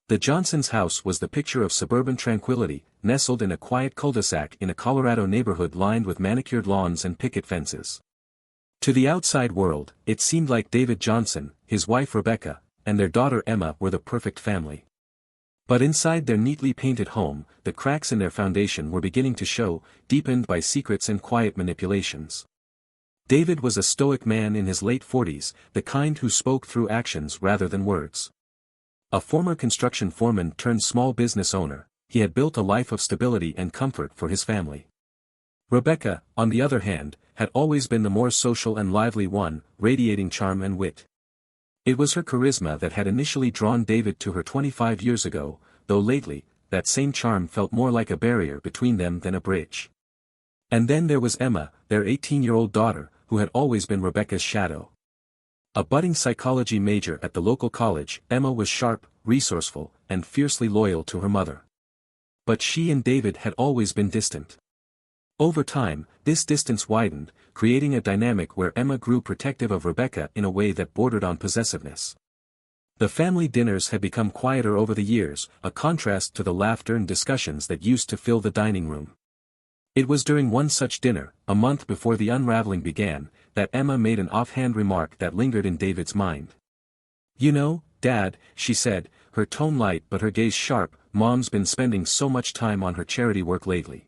The Johnsons' house was the picture of suburban tranquility, nestled in a quiet cul-de-sac in a Colorado neighborhood lined with manicured lawns and picket fences. To the outside world, it seemed like David Johnson, his wife Rebecca, and their daughter Emma were the perfect family. But inside their neatly painted home, the cracks in their foundation were beginning to show, deepened by secrets and quiet manipulations. David was a stoic man in his late 40s, the kind who spoke through actions rather than words. A former construction foreman turned small business owner, he had built a life of stability and comfort for his family. Rebecca, on the other hand, had always been the more social and lively one, radiating charm and wit. It was her charisma that had initially drawn David to her 25 years ago, though lately, that same charm felt more like a barrier between them than a bridge. And then there was Emma, their 18-year-old daughter, who had always been Rebecca's shadow. A budding psychology major at the local college, Emma was sharp, resourceful, and fiercely loyal to her mother. But she and David had always been distant. Over time, this distance widened, creating a dynamic where Emma grew protective of Rebecca in a way that bordered on possessiveness. The family dinners had become quieter over the years, a contrast to the laughter and discussions that used to fill the dining room. It was during one such dinner, a month before the unraveling began, that Emma made an offhand remark that lingered in David's mind. "You know, Dad," she said, her tone light but her gaze sharp, "Mom's been spending so much time on her charity work lately.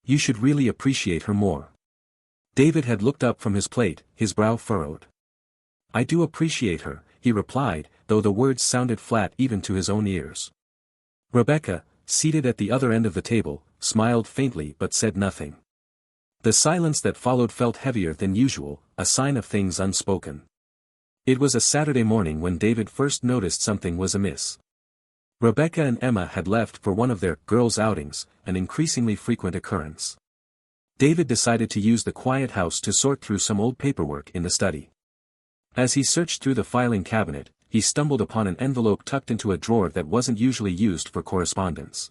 You should really appreciate her more." David had looked up from his plate, his brow furrowed. "I do appreciate her," he replied, though the words sounded flat even to his own ears. Rebecca, seated at the other end of the table, smiled faintly but said nothing. The silence that followed felt heavier than usual, a sign of things unspoken. It was a Saturday morning when David first noticed something was amiss. Rebecca and Emma had left for one of their girls' outings, an increasingly frequent occurrence. David decided to use the quiet house to sort through some old paperwork in the study. As he searched through the filing cabinet, he stumbled upon an envelope tucked into a drawer that wasn't usually used for correspondence.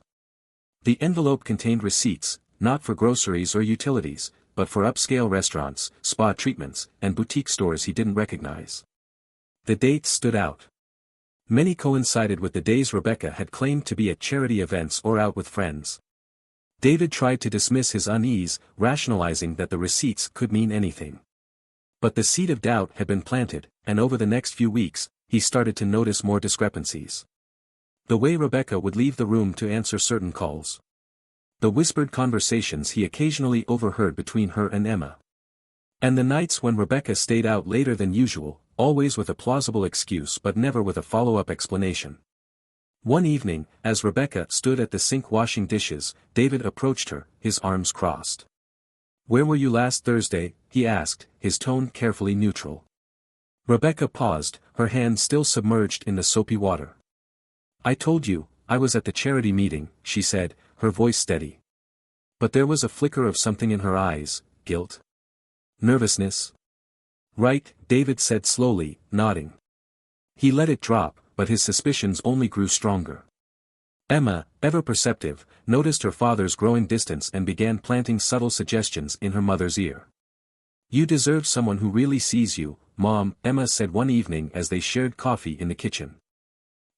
The envelope contained receipts, not for groceries or utilities, but for upscale restaurants, spa treatments, and boutique stores he didn't recognize. The dates stood out. Many coincided with the days Rebecca had claimed to be at charity events or out with friends. David tried to dismiss his unease, rationalizing that the receipts could mean anything. But the seed of doubt had been planted, and over the next few weeks, he started to notice more discrepancies. The way Rebecca would leave the room to answer certain calls. The whispered conversations he occasionally overheard between her and Emma. And the nights when Rebecca stayed out later than usual, always with a plausible excuse but never with a follow-up explanation. One evening, as Rebecca stood at the sink washing dishes, David approached her, his arms crossed. "Where were you last Thursday?" he asked, his tone carefully neutral. Rebecca paused, her hand still submerged in the soapy water. "I told you, I was at the charity meeting," she said, her voice steady. But there was a flicker of something in her eyes, guilt? Nervousness? "Right," David said slowly, nodding. He let it drop, but his suspicions only grew stronger. Emma, ever perceptive, noticed her father's growing distance and began planting subtle suggestions in her mother's ear. "You deserve someone who really sees you, Mom," Emma said one evening as they shared coffee in the kitchen.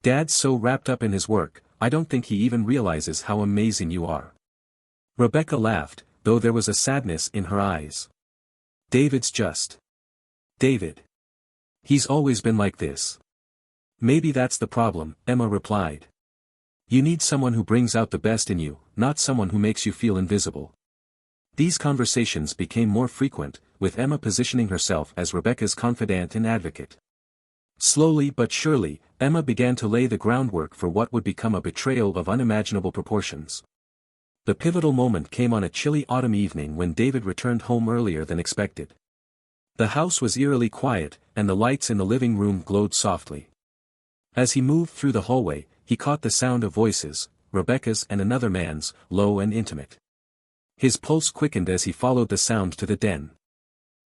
"Dad's so wrapped up in his work, I don't think he even realizes how amazing you are." Rebecca laughed, though there was a sadness in her eyes. "David's just David. He's always been like this." "Maybe that's the problem," Emma replied. "You need someone who brings out the best in you, not someone who makes you feel invisible." These conversations became more frequent, with Emma positioning herself as Rebecca's confidant and advocate. Slowly but surely, Emma began to lay the groundwork for what would become a betrayal of unimaginable proportions. The pivotal moment came on a chilly autumn evening when David returned home earlier than expected. The house was eerily quiet, and the lights in the living room glowed softly. As he moved through the hallway, he caught the sound of voices, Rebecca's and another man's, low and intimate. His pulse quickened as he followed the sound to the den.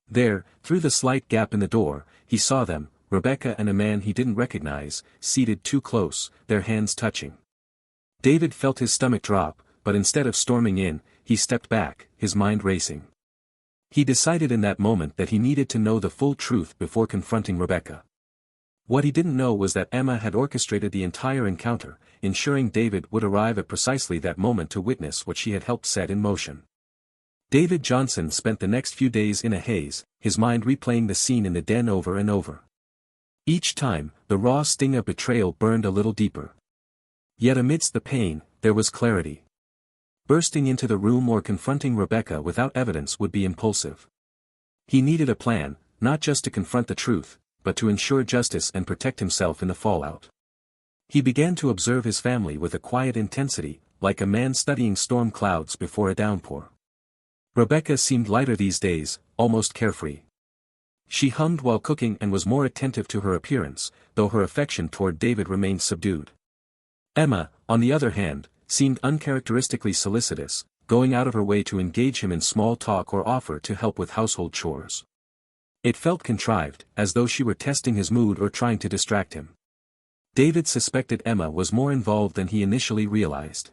There, through the slight gap in the door, he saw them, Rebecca and a man he didn't recognize, seated too close, their hands touching. David felt his stomach drop, but instead of storming in, he stepped back, his mind racing. He decided in that moment that he needed to know the full truth before confronting Rebecca. What he didn't know was that Emma had orchestrated the entire encounter, ensuring David would arrive at precisely that moment to witness what she had helped set in motion. David Johnson spent the next few days in a haze, his mind replaying the scene in the den over and over. Each time, the raw sting of betrayal burned a little deeper. Yet amidst the pain, there was clarity. Bursting into the room or confronting Rebecca without evidence would be impulsive. He needed a plan, not just to confront the truth, but to ensure justice and protect himself in the fallout. He began to observe his family with a quiet intensity, like a man studying storm clouds before a downpour. Rebecca seemed lighter these days, almost carefree. She hummed while cooking and was more attentive to her appearance, though her affection toward David remained subdued. Emma, on the other hand, seemed uncharacteristically solicitous, going out of her way to engage him in small talk or offer to help with household chores. It felt contrived, as though she were testing his mood or trying to distract him. David suspected Emma was more involved than he initially realized.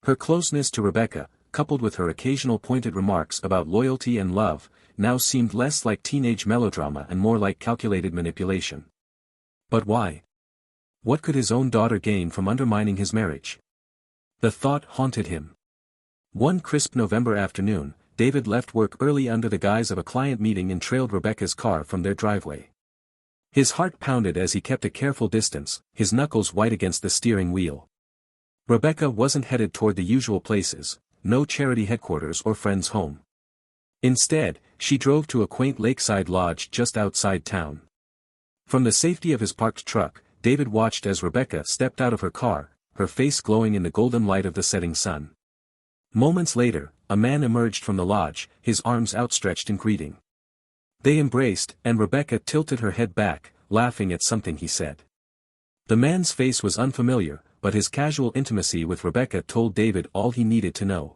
Her closeness to Rebecca, coupled with her occasional pointed remarks about loyalty and love, now seemed less like teenage melodrama and more like calculated manipulation. But why? What could his own daughter gain from undermining his marriage? The thought haunted him. One crisp November afternoon, David left work early under the guise of a client meeting and trailed Rebecca's car from their driveway. His heart pounded as he kept a careful distance, his knuckles white against the steering wheel. Rebecca wasn't headed toward the usual places, no charity headquarters or friend's home. Instead, she drove to a quaint lakeside lodge just outside town. From the safety of his parked truck, David watched as Rebecca stepped out of her car, her face glowing in the golden light of the setting sun. Moments later, a man emerged from the lodge, his arms outstretched in greeting. They embraced, and Rebecca tilted her head back, laughing at something he said. The man's face was unfamiliar, but his casual intimacy with Rebecca told David all he needed to know.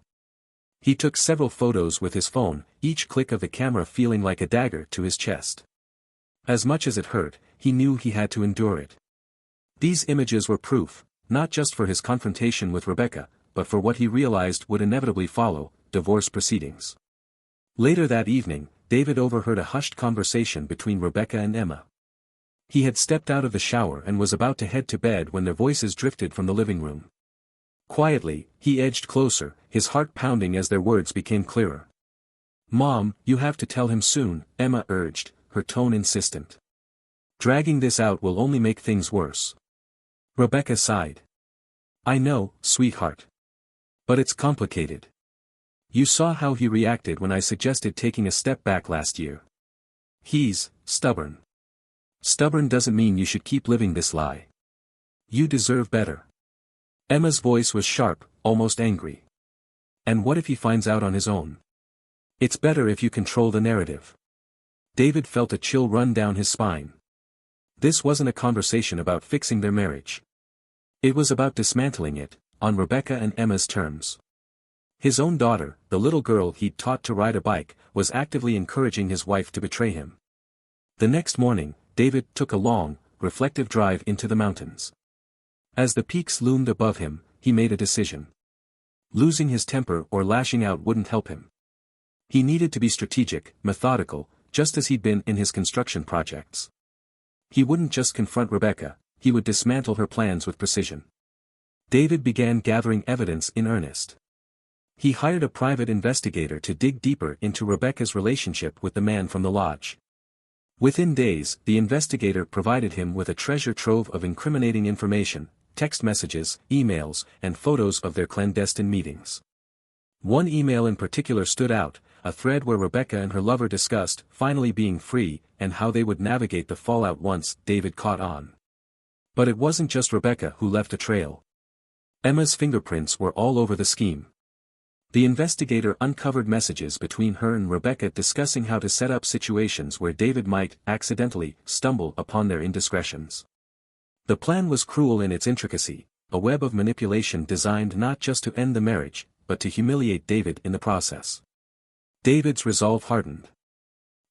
He took several photos with his phone, each click of the camera feeling like a dagger to his chest. As much as it hurt, he knew he had to endure it. These images were proof, not just for his confrontation with Rebecca, but for what he realized would inevitably follow, divorce proceedings. Later that evening, David overheard a hushed conversation between Rebecca and Emma. He had stepped out of the shower and was about to head to bed when their voices drifted from the living room. Quietly, he edged closer, his heart pounding as their words became clearer. "Mom, you have to tell him soon," Emma urged, her tone insistent. "Dragging this out will only make things worse." Rebecca sighed. "I know, sweetheart. But it's complicated. You saw how he reacted when I suggested taking a step back last year. He's stubborn. Stubborn doesn't mean you should keep living this lie. You deserve better." Emma's voice was sharp, almost angry. "And what if he finds out on his own? It's better if you control the narrative." David felt a chill run down his spine. This wasn't a conversation about fixing their marriage. It was about dismantling it, on Rebecca and Emma's terms. His own daughter, the little girl he'd taught to ride a bike, was actively encouraging his wife to betray him. The next morning, David took a long, reflective drive into the mountains. As the peaks loomed above him, he made a decision. Losing his temper or lashing out wouldn't help him. He needed to be strategic, methodical, just as he'd been in his construction projects. He wouldn't just confront Rebecca, he would dismantle her plans with precision. David began gathering evidence in earnest. He hired a private investigator to dig deeper into Rebecca's relationship with the man from the lodge. Within days, the investigator provided him with a treasure trove of incriminating information, text messages, emails, and photos of their clandestine meetings. One email in particular stood out, a thread where Rebecca and her lover discussed finally being free and how they would navigate the fallout once David caught on. But it wasn't just Rebecca who left a trail. Emma's fingerprints were all over the scheme. The investigator uncovered messages between her and Rebecca discussing how to set up situations where David might accidentally stumble upon their indiscretions. The plan was cruel in its intricacy, a web of manipulation designed not just to end the marriage, but to humiliate David in the process. David's resolve hardened.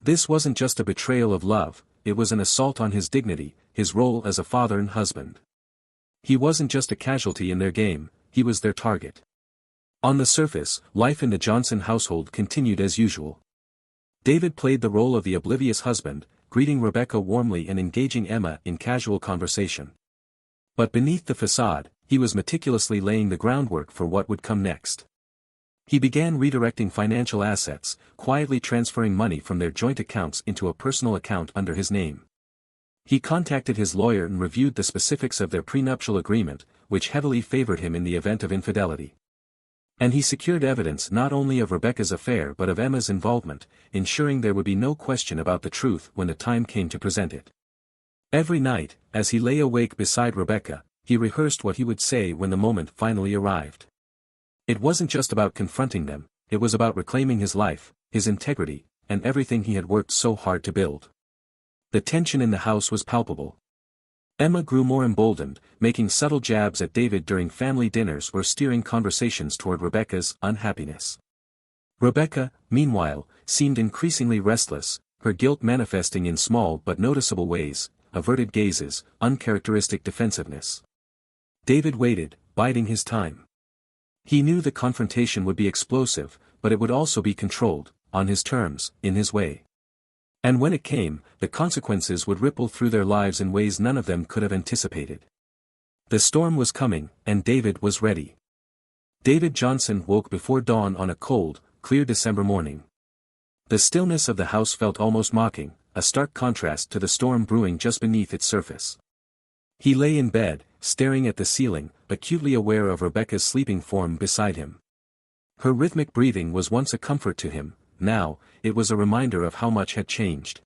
This wasn't just a betrayal of love, it was an assault on his dignity, his role as a father and husband. He wasn't just a casualty in their game, he was their target. On the surface, life in the Johnson household continued as usual. David played the role of the oblivious husband, greeting Rebecca warmly and engaging Emma in casual conversation. But beneath the facade, he was meticulously laying the groundwork for what would come next. He began redirecting financial assets, quietly transferring money from their joint accounts into a personal account under his name. He contacted his lawyer and reviewed the specifics of their prenuptial agreement, which heavily favored him in the event of infidelity. And he secured evidence not only of Rebecca's affair but of Emma's involvement, ensuring there would be no question about the truth when the time came to present it. Every night, as he lay awake beside Rebecca, he rehearsed what he would say when the moment finally arrived. It wasn't just about confronting them, it was about reclaiming his life, his integrity, and everything he had worked so hard to build. The tension in the house was palpable. Emma grew more emboldened, making subtle jabs at David during family dinners or steering conversations toward Rebecca's unhappiness. Rebecca, meanwhile, seemed increasingly restless, her guilt manifesting in small but noticeable ways: averted gazes, uncharacteristic defensiveness. David waited, biding his time. He knew the confrontation would be explosive, but it would also be controlled, on his terms, in his way. And when it came, the consequences would ripple through their lives in ways none of them could have anticipated. The storm was coming, and David was ready. David Johnson woke before dawn on a cold, clear December morning. The stillness of the house felt almost mocking, a stark contrast to the storm brewing just beneath its surface. He lay in bed, staring at the ceiling, acutely aware of Rebecca's sleeping form beside him. Her rhythmic breathing was once a comfort to him, now, it was a reminder of how much had changed.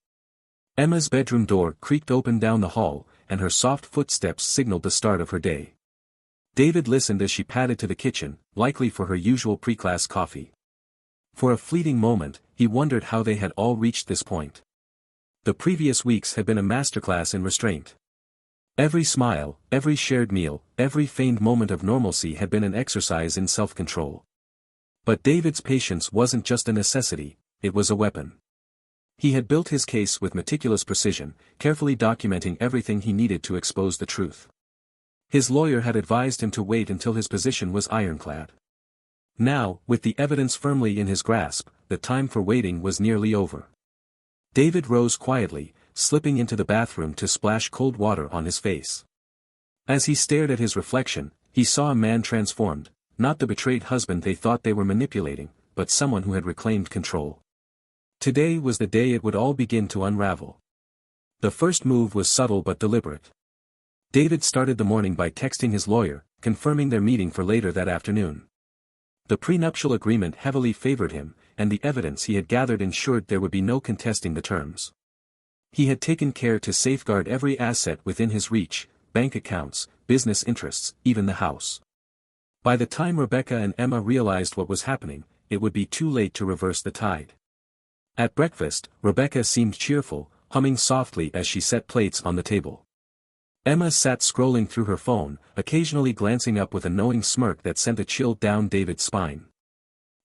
Emma's bedroom door creaked open down the hall, and her soft footsteps signaled the start of her day. David listened as she padded to the kitchen, likely for her usual pre-class coffee. For a fleeting moment, he wondered how they had all reached this point. The previous weeks had been a masterclass in restraint. Every smile, every shared meal, every feigned moment of normalcy had been an exercise in self-control. But David's patience wasn't just a necessity, it was a weapon. He had built his case with meticulous precision, carefully documenting everything he needed to expose the truth. His lawyer had advised him to wait until his position was ironclad. Now, with the evidence firmly in his grasp, the time for waiting was nearly over. David rose quietly, slipping into the bathroom to splash cold water on his face. As he stared at his reflection, he saw a man transformed, not the betrayed husband they thought they were manipulating, but someone who had reclaimed control. Today was the day it would all begin to unravel. The first move was subtle but deliberate. David started the morning by texting his lawyer, confirming their meeting for later that afternoon. The prenuptial agreement heavily favored him, and the evidence he had gathered ensured there would be no contesting the terms. He had taken care to safeguard every asset within his reach: bank accounts, business interests, even the house. By the time Rebecca and Emma realized what was happening, it would be too late to reverse the tide. At breakfast, Rebecca seemed cheerful, humming softly as she set plates on the table. Emma sat scrolling through her phone, occasionally glancing up with a knowing smirk that sent a chill down David's spine.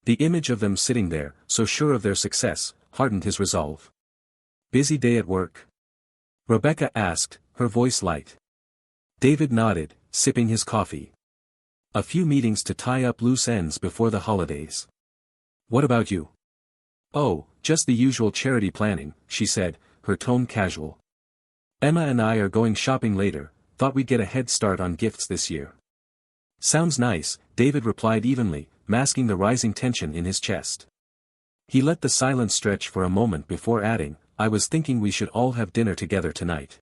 The image of them sitting there, so sure of their success, hardened his resolve. "Busy day at work?" Rebecca asked, her voice light. David nodded, sipping his coffee. "A few meetings to tie up loose ends before the holidays. What about you?" "Oh, just the usual charity planning," she said, her tone casual. "Emma and I are going shopping later, thought we'd get a head start on gifts this year." "Sounds nice," David replied evenly, masking the rising tension in his chest. He let the silence stretch for a moment before adding, "I was thinking we should all have dinner together tonight.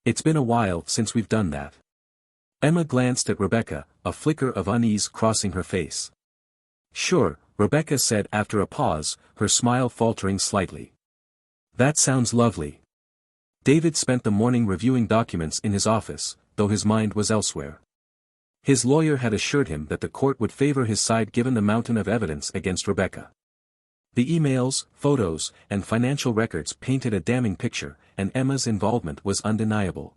It's been a while since we've done that." Emma glanced at Rebecca, a flicker of unease crossing her face. "Sure," Rebecca said after a pause, her smile faltering slightly. "That sounds lovely." David spent the morning reviewing documents in his office, though his mind was elsewhere. His lawyer had assured him that the court would favor his side given the mountain of evidence against Rebecca. The emails, photos, and financial records painted a damning picture, and Emma's involvement was undeniable.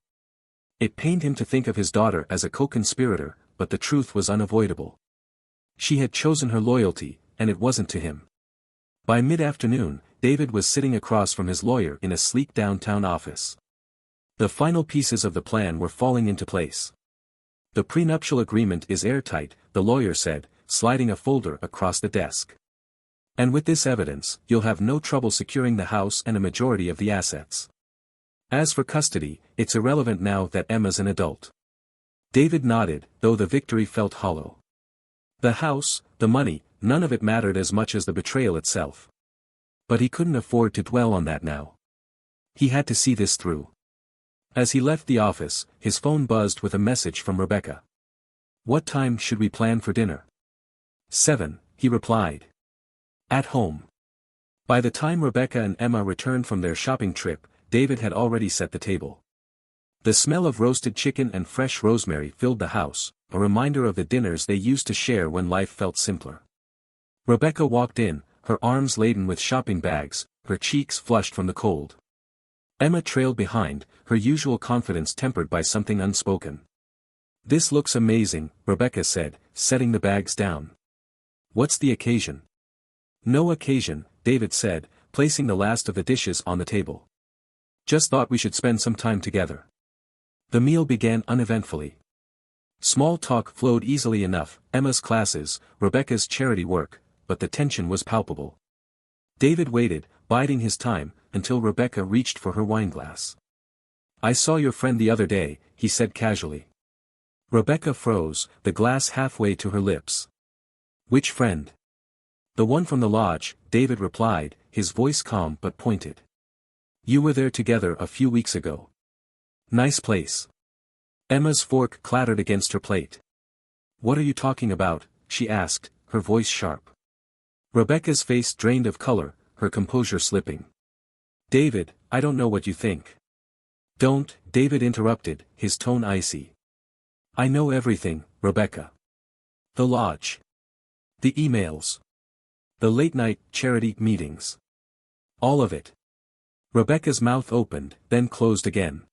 It pained him to think of his daughter as a co-conspirator, but the truth was unavoidable. She had chosen her loyalty, and it wasn't to him. By mid-afternoon, David was sitting across from his lawyer in a sleek downtown office. The final pieces of the plan were falling into place. "The prenuptial agreement is airtight," the lawyer said, sliding a folder across the desk. "And with this evidence, you'll have no trouble securing the house and a majority of the assets." As for custody, it's irrelevant now that Emma's an adult. David nodded, though the victory felt hollow. The house, the money, none of it mattered as much as the betrayal itself. But he couldn't afford to dwell on that now. He had to see this through. As he left the office, his phone buzzed with a message from Rebecca. "What time should we plan for dinner?" 7, he replied. "At home." By the time Rebecca and Emma returned from their shopping trip, David had already set the table. The smell of roasted chicken and fresh rosemary filled the house, a reminder of the dinners they used to share when life felt simpler. Rebecca walked in, her arms laden with shopping bags, her cheeks flushed from the cold. Emma trailed behind, her usual confidence tempered by something unspoken. "This looks amazing," Rebecca said, setting the bags down. "What's the occasion?" "No occasion," David said, placing the last of the dishes on the table. "Just thought we should spend some time together." The meal began uneventfully. Small talk flowed easily enough, Emma's classes, Rebecca's charity work, but the tension was palpable. David waited, biding his time, until Rebecca reached for her wineglass. "I saw your friend the other day," he said casually. Rebecca froze, the glass halfway to her lips. "Which friend?" "The one from the lodge," David replied, his voice calm but pointed. "You were there together a few weeks ago. Nice place." Emma's fork clattered against her plate. "What are you talking about?" she asked, her voice sharp. Rebecca's face drained of color, her composure slipping. "David, I don't know what you think." "Don't," David interrupted, his tone icy. "I know everything, Rebecca. The lodge. The emails. The late-night charity meetings. All of it." Rebecca's mouth opened, then closed again.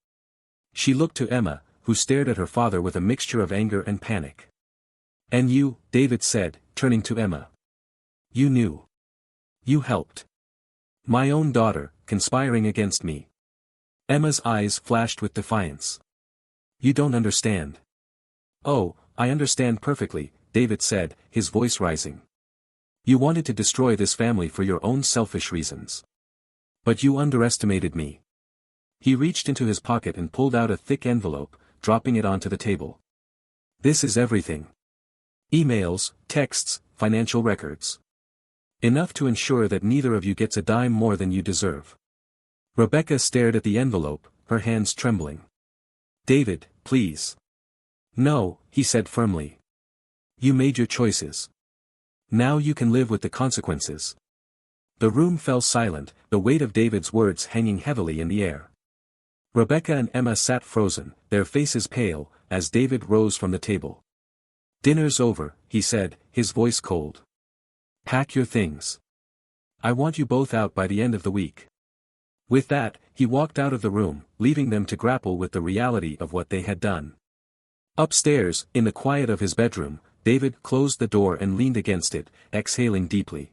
She looked to Emma, who stared at her father with a mixture of anger and panic. "And you," David said, turning to Emma. "You knew. You helped. My own daughter, conspiring against me." Emma's eyes flashed with defiance. "You don't understand." "Oh, I understand perfectly," David said, his voice rising. "You wanted to destroy this family for your own selfish reasons. But you underestimated me." He reached into his pocket and pulled out a thick envelope, dropping it onto the table. "This is everything. Emails, texts, financial records. Enough to ensure that neither of you gets a dime more than you deserve." Rebecca stared at the envelope, her hands trembling. "David, please." "No," he said firmly. "You made your choices. Now you can live with the consequences." The room fell silent, the weight of David's words hanging heavily in the air. Rebecca and Emma sat frozen, their faces pale, as David rose from the table. "Dinner's over," he said, his voice cold. "Pack your things. I want you both out by the end of the week." With that, he walked out of the room, leaving them to grapple with the reality of what they had done. Upstairs, in the quiet of his bedroom, David closed the door and leaned against it, exhaling deeply.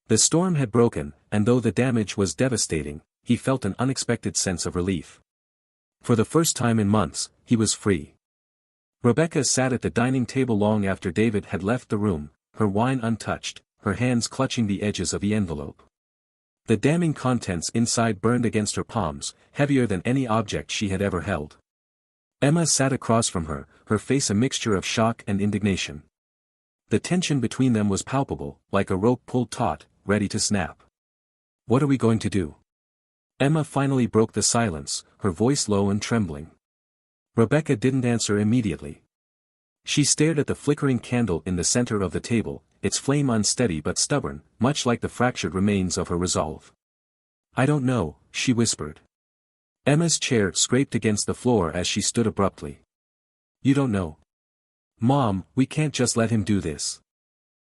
The storm had broken, and though the damage was devastating, he felt an unexpected sense of relief. For the first time in months, he was free. Rebecca sat at the dining table long after David had left the room, her wine untouched, her hands clutching the edges of the envelope. The damning contents inside burned against her palms, heavier than any object she had ever held. Emma sat across from her, her face a mixture of shock and indignation. The tension between them was palpable, like a rope pulled taut, ready to snap. "What are we going to do?" Emma finally broke the silence, her voice low and trembling. Rebecca didn't answer immediately. She stared at the flickering candle in the center of the table, its flame unsteady but stubborn, much like the fractured remains of her resolve. "I don't know," she whispered. Emma's chair scraped against the floor as she stood abruptly. "You don't know?" "Mom, we can't just let him do this.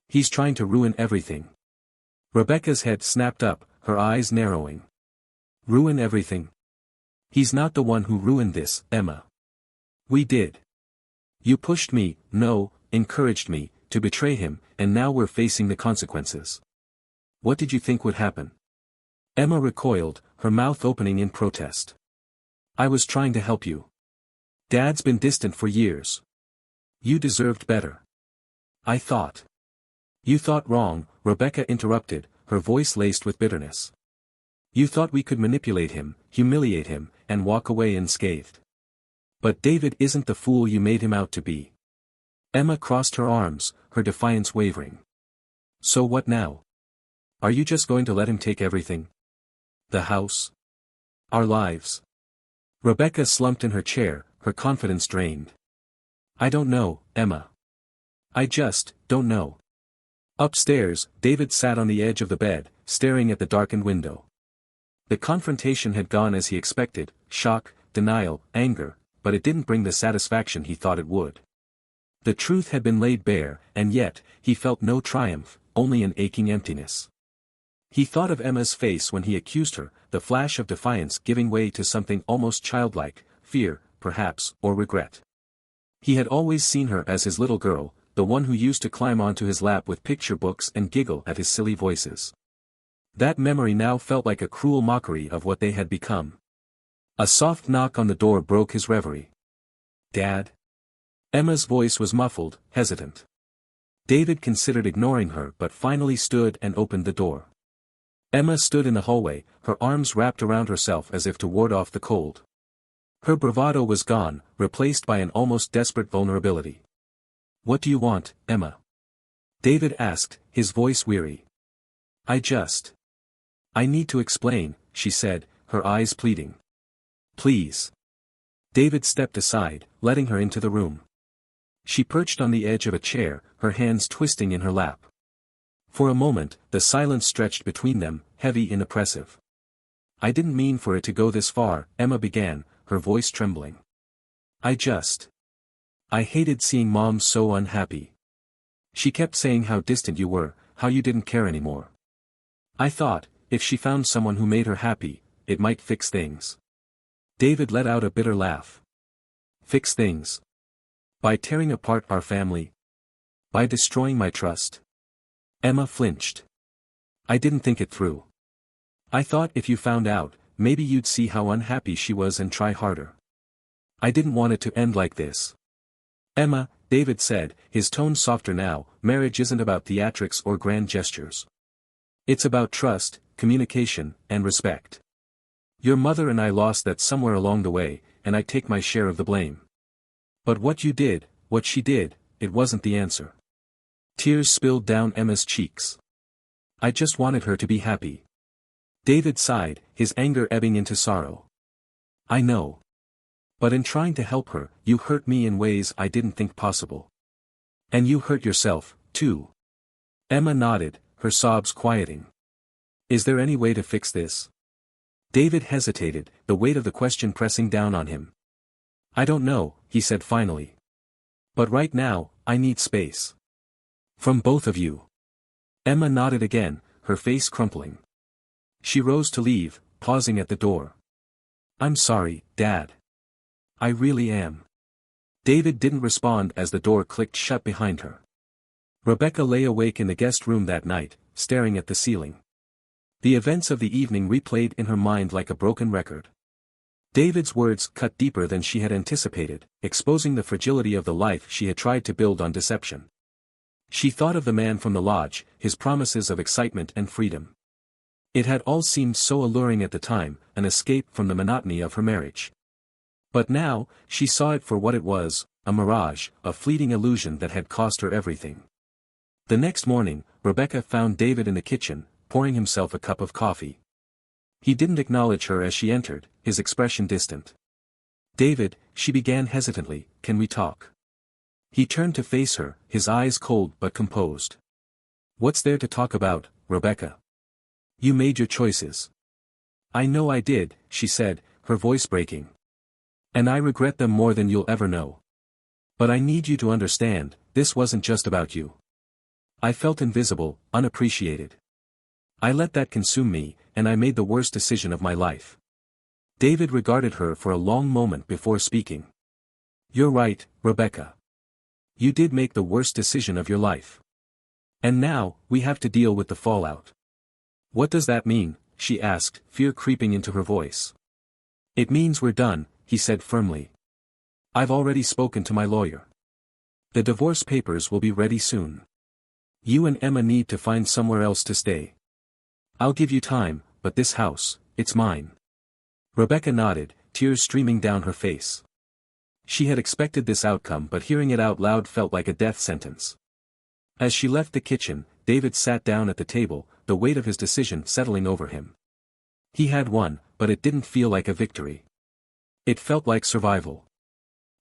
He's trying to ruin everything." Rebecca's head snapped up, her eyes narrowing. "Ruin everything? He's not the one who ruined this, Emma. We did. You pushed me, no, encouraged me, to betray him, and now we're facing the consequences. What did you think would happen?" Emma recoiled, her mouth opening in protest. "I was trying to help you. Dad's been distant for years. You deserved better. I thought." "You thought wrong," Rebecca interrupted, her voice laced with bitterness. "You thought we could manipulate him, humiliate him, and walk away unscathed. But David isn't the fool you made him out to be. Emma crossed her arms, her defiance wavering. So what now? Are you just going to let him take everything? The house? Our lives? Rebecca slumped in her chair, her confidence drained. I don't know, Emma. I just don't know. Upstairs, David sat on the edge of the bed, staring at the darkened window. The confrontation had gone as he expected, shock, denial, anger, but it didn't bring the satisfaction he thought it would. The truth had been laid bare, and yet, he felt no triumph, only an aching emptiness. He thought of Emma's face when he accused her, the flash of defiance giving way to something almost childlike, fear, perhaps, or regret. He had always seen her as his little girl, the one who used to climb onto his lap with picture books and giggle at his silly voices. That memory now felt like a cruel mockery of what they had become. A soft knock on the door broke his reverie. Dad? Emma's voice was muffled, hesitant. David considered ignoring her but finally stood and opened the door. Emma stood in the hallway, her arms wrapped around herself as if to ward off the cold. Her bravado was gone, replaced by an almost desperate vulnerability. What do you want, Emma? David asked, his voice weary. I need to explain, she said, her eyes pleading. Please. David stepped aside, letting her into the room. She perched on the edge of a chair, her hands twisting in her lap. For a moment, the silence stretched between them, heavy and oppressive. I didn't mean for it to go this far, Emma began, her voice trembling. I hated seeing Mom so unhappy. She kept saying how distant you were, how you didn't care anymore. I thought, if she found someone who made her happy, it might fix things. David let out a bitter laugh. Fix things? By tearing apart our family? By destroying my trust? Emma flinched. I didn't think it through. I thought if you found out, maybe you'd see how unhappy she was and try harder. I didn't want it to end like this. Emma, David said, his tone softer now, marriage isn't about theatrics or grand gestures. It's about trust, communication, and respect. Your mother and I lost that somewhere along the way, and I take my share of the blame. But what you did, what she did, it wasn't the answer. Tears spilled down Emma's cheeks. I just wanted her to be happy. David sighed, his anger ebbing into sorrow. I know. But in trying to help her, you hurt me in ways I didn't think possible. And you hurt yourself, too. Emma nodded, her sobs quieting. Is there any way to fix this? David hesitated, the weight of the question pressing down on him. I don't know, he said finally. But right now, I need space. From both of you. Emma nodded again, her face crumpling. She rose to leave, pausing at the door. I'm sorry, Dad. I really am. David didn't respond as the door clicked shut behind her. Rebecca lay awake in the guest room that night, staring at the ceiling. The events of the evening replayed in her mind like a broken record. David's words cut deeper than she had anticipated, exposing the fragility of the life she had tried to build on deception. She thought of the man from the lodge, his promises of excitement and freedom. It had all seemed so alluring at the time, an escape from the monotony of her marriage. But now, she saw it for what it was, a mirage, a fleeting illusion that had cost her everything. The next morning, Rebecca found David in the kitchen, pouring himself a cup of coffee. He didn't acknowledge her as she entered, his expression distant. David, she began hesitantly, can we talk? He turned to face her, his eyes cold but composed. What's there to talk about, Rebecca? You made your choices. I know I did, she said, her voice breaking. And I regret them more than you'll ever know. But I need you to understand, this wasn't just about you. I felt invisible, unappreciated. I let that consume me, and I made the worst decision of my life. David regarded her for a long moment before speaking. You're right, Rebecca. You did make the worst decision of your life. And now, we have to deal with the fallout. What does that mean? She asked, fear creeping into her voice. It means we're done, he said firmly. I've already spoken to my lawyer. The divorce papers will be ready soon. You and Emma need to find somewhere else to stay. I'll give you time, but this house, it's mine. Rebecca nodded, tears streaming down her face. She had expected this outcome, but hearing it out loud felt like a death sentence. As she left the kitchen, David sat down at the table, the weight of his decision settling over him. He had won, but it didn't feel like a victory. It felt like survival.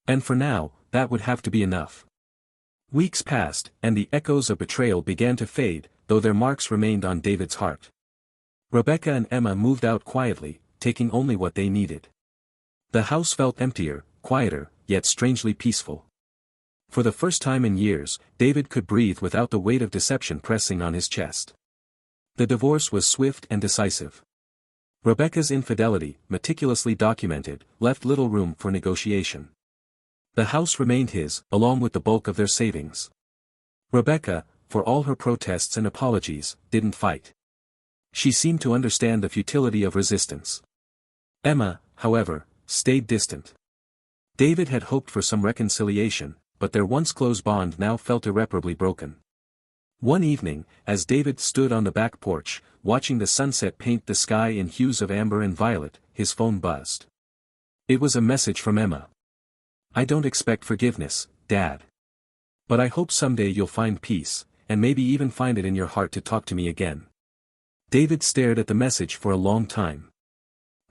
And for now, that would have to be enough. Weeks passed, and the echoes of betrayal began to fade, though their marks remained on David's heart. Rebecca and Emma moved out quietly, taking only what they needed. The house felt emptier, quieter, yet strangely peaceful. For the first time in years, David could breathe without the weight of deception pressing on his chest. The divorce was swift and decisive. Rebecca's infidelity, meticulously documented, left little room for negotiation. The house remained his, along with the bulk of their savings. Rebecca, for all her protests and apologies, didn't fight. She seemed to understand the futility of resistance. Emma, however, stayed distant. David had hoped for some reconciliation, but their once close bond now felt irreparably broken. One evening, as David stood on the back porch, watching the sunset paint the sky in hues of amber and violet, his phone buzzed. It was a message from Emma. "I don't expect forgiveness, Dad. But I hope someday you'll find peace, and maybe even find it in your heart to talk to me again." David stared at the message for a long time.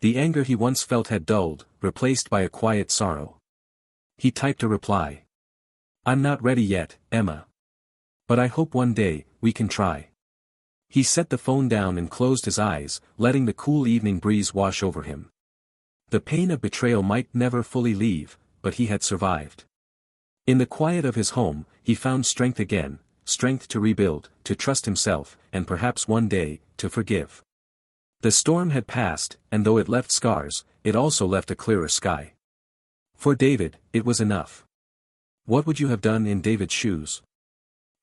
The anger he once felt had dulled, replaced by a quiet sorrow. He typed a reply. "I'm not ready yet, Emma. But I hope one day, we can try." He set the phone down and closed his eyes, letting the cool evening breeze wash over him. The pain of betrayal might never fully leave, but he had survived. In the quiet of his home, he found strength again, strength to rebuild, to trust himself, and perhaps one day, to forgive. The storm had passed, and though it left scars, it also left a clearer sky. For David, it was enough. What would you have done in David's shoes?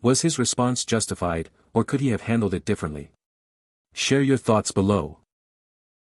Was his response justified, or could he have handled it differently? Share your thoughts below.